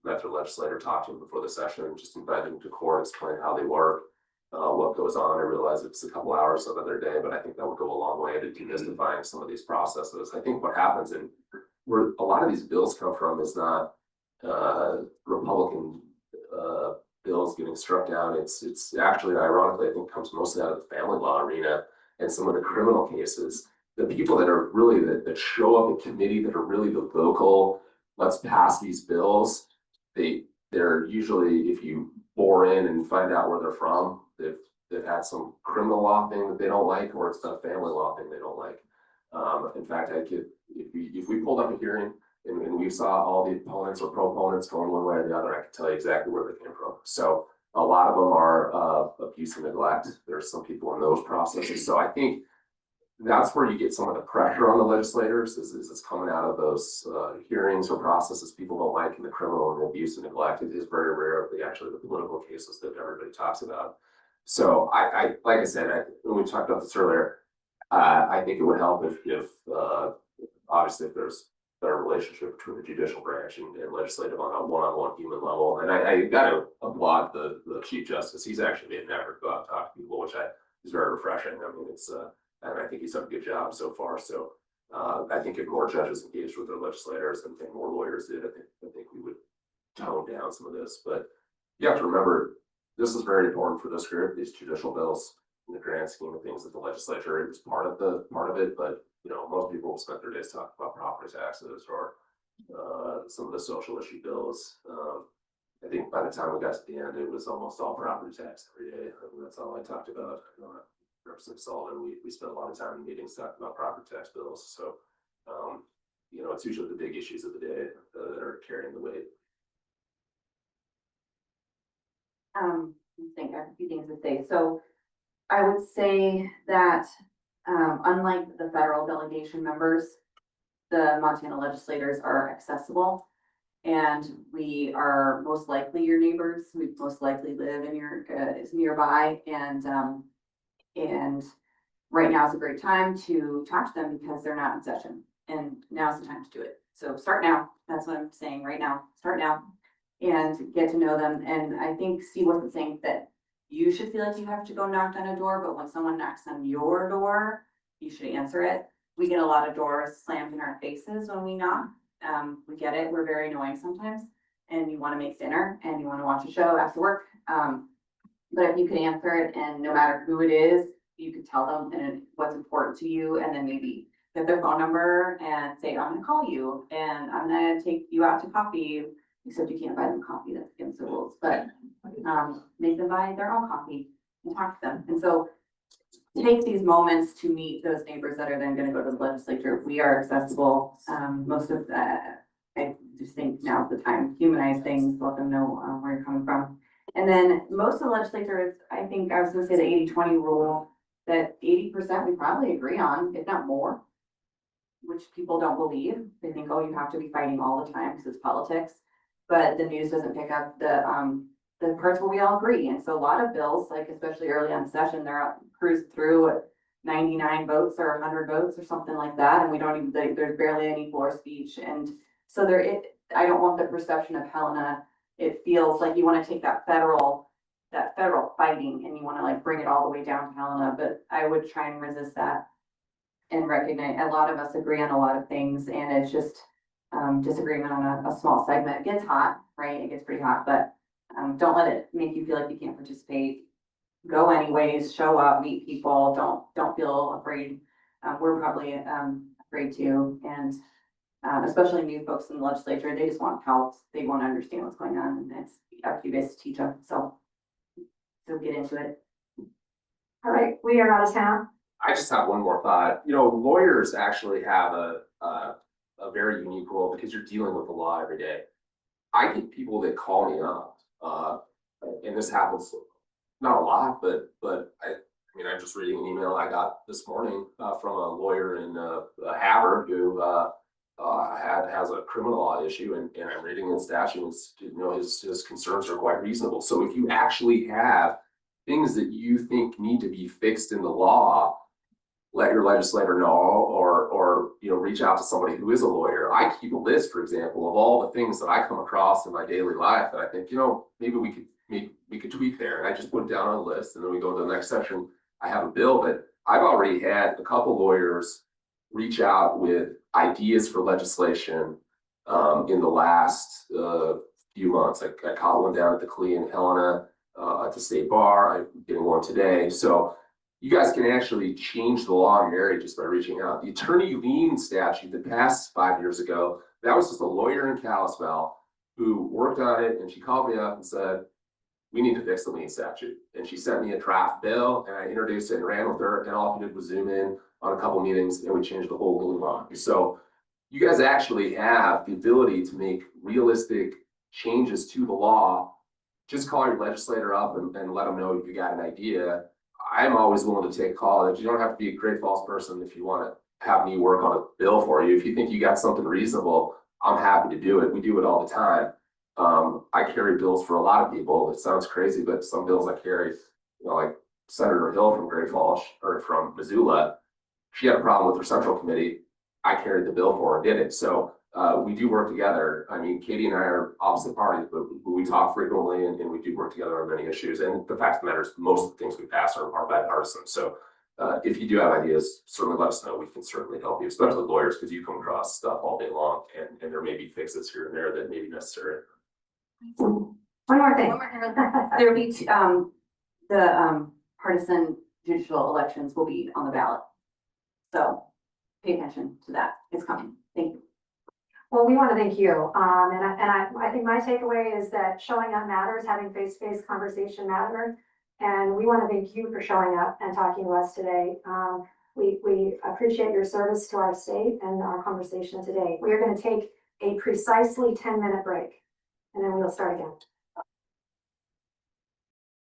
met their legislator, talked to them before the session, just invite them to court, explain how they work, what goes on. I realize it's a couple hours of their day, but I think that would go a long way to demystifying some of these processes. I think what happens, and where a lot of these bills come from, is not Republican bills getting struck down. It's actually, ironically, I think comes mostly out of the family law arena and some of the criminal cases. The people that are really that show up in committee, that are really the vocal, let's pass these bills, they're usually, if you bore in and find out where they're from, they've had some criminal law thing that they don't like, or it's a family law thing they don't like. In fact, if we pulled up a hearing and we saw all the opponents or proponents going one way or the other, I can tell you exactly where they came from. So a lot of them are abuse and neglect. There's some people in those processes. So I think that's where you get some of the pressure on the legislators, is it's coming out of those hearings or processes people don't like in the criminal and abuse and neglect. It is very rare of the political cases that everybody talks about. So I like I said, when we talked about this earlier, I think it would help if obviously if there's better relationship between the judicial branch and legislative on a one-on-one human level. And I got to applaud the Chief Justice. He's actually made an effort to go out and talk to people, which is very refreshing. I mean, it's and I think he's done a good job so far. So I think if more judges engaged with their legislators and more lawyers did, I think we would tone down some of this. But you have to remember, this is very important for this group, these judicial bills, in the grand scheme of things, that the legislature is part of it. But you know, most people will spend their days talking about property taxes or some of the social issue bills. I think by the time we got to the end, it was almost all property tax every day. I mean, that's all I talked about. Representative Sullivan, we spent a lot of time in meetings talking about property tax bills. So, you know, it's usually the big issues of the day that are carrying the weight. I think I have a few things to say. So I would say that, unlike the federal delegation members, the Montana legislators are accessible. And we are most likely your neighbors. We most likely live in your, is nearby. And right now is a great time to talk to them because they're not in session. And now's the time to do it. So start now. That's what I'm saying right now. Start now and get to know them. And I think Steve wasn't saying that you should feel like you have to go knock on a door, but when someone knocks on your door, you should answer it. We get a lot of doors slammed in our faces when we knock. We get it. We're very annoying sometimes. And you want to make dinner and you want to watch a show after work. But if you can answer it, and no matter who it is, you can tell them and what's important to you, and then maybe get their phone number and say, I'm gonna call you and I'm gonna take you out to coffee, except you can't buy them coffee, that's against the rules, but make them buy their own coffee and talk to them. And so take these moments to meet those neighbors that are then gonna go to the legislature. We are accessible. Most of that, I just think now's the time, humanize things, let them know where you're coming from. And then most of the legislators, I think I was gonna say the 80-20 rule, that 80% we probably agree on, if not more, which people don't believe. They think, oh, you have to be fighting all the time because it's politics. But the news doesn't pick up the parts where we all agree. And so a lot of bills, like especially early on session, they're cruised through at 99 votes or 100 votes or something like that. And we don't even, there's barely any floor speech. And so I don't want the perception of Helena. It feels like you want to take that federal fighting and you want to like bring it all the way down to Helena, but I would try and resist that and recognize a lot of us agree on a lot of things, and it's just disagreement on a small segment. It gets hot, right? It gets pretty hot, but don't let it make you feel like you can't participate. Go anyways, show up, meet people, don't feel afraid. We're probably afraid too, and especially new folks in the legislature, they just want help. They want to understand what's going on, and it's up to you guys to teach them. So get into it. All right, we are out of town. I just have one more thought. You know, lawyers actually have a very unique role because you're dealing with the law every day. I get people that call me up, and this happens not a lot, but I mean, I'm just reading an email I got this morning from a lawyer in Havre who has a criminal law issue, and I'm reading the statutes. You know, his concerns are quite reasonable. So if you actually have things that you think need to be fixed in the law, let your legislator know, or you know, reach out to somebody who is a lawyer. I keep a list, for example, of all the things that I come across in my daily life that I think, you know, maybe we could tweak there. And I just put it down on a list, and then we go to the next section. I have a bill, but I've already had a couple lawyers reach out with ideas for legislation in the last few months. I caught one down at the CLE in Helena at the state bar. I'm getting one today. So you guys can actually change the law in your area just by reaching out. The attorney lien statute that passed 5 years ago, that was just a lawyer in Kalispell who worked on it, and she called me up and said, we need to fix the lien statute. And she sent me a draft bill, and I introduced it and ran with her, and all she did was zoom in on a couple meetings, and we changed the whole lien law. So you guys actually have the ability to make realistic changes to the law. Just call your legislator up and let them know if you got an idea. I'm always willing to take a call. You don't have to be a Great Falls person if you want to have me work on a bill for you. If you think you got something reasonable, I'm happy to do it. We do it all the time. I carry bills for a lot of people. It sounds crazy, but some bills I carry, you know, like Senator Hill from Great Falls or from Missoula, she had a problem with her central committee. I carried the bill for her and did it. So we do work together. I mean, Katie and I are opposite parties, but we talk frequently, and we do work together on many issues. And the fact of the matter is, most of the things we pass are bipartisan. So if you do have ideas, certainly let us know. We can certainly help you, especially lawyers, because you come across stuff all day long, and there may be fixes here and there that may be necessary. One more thing. There will be, the partisan judicial elections will be on the ballot. So pay attention to that. It's coming. Thank you. Well, we want to thank you. I think my takeaway is that showing up matters, having face-to-face conversation matters. And we want to thank you for showing up and talking to us today. We appreciate your service to our state and our conversation today. We are going to take a precisely 10-minute break, and then we'll start again.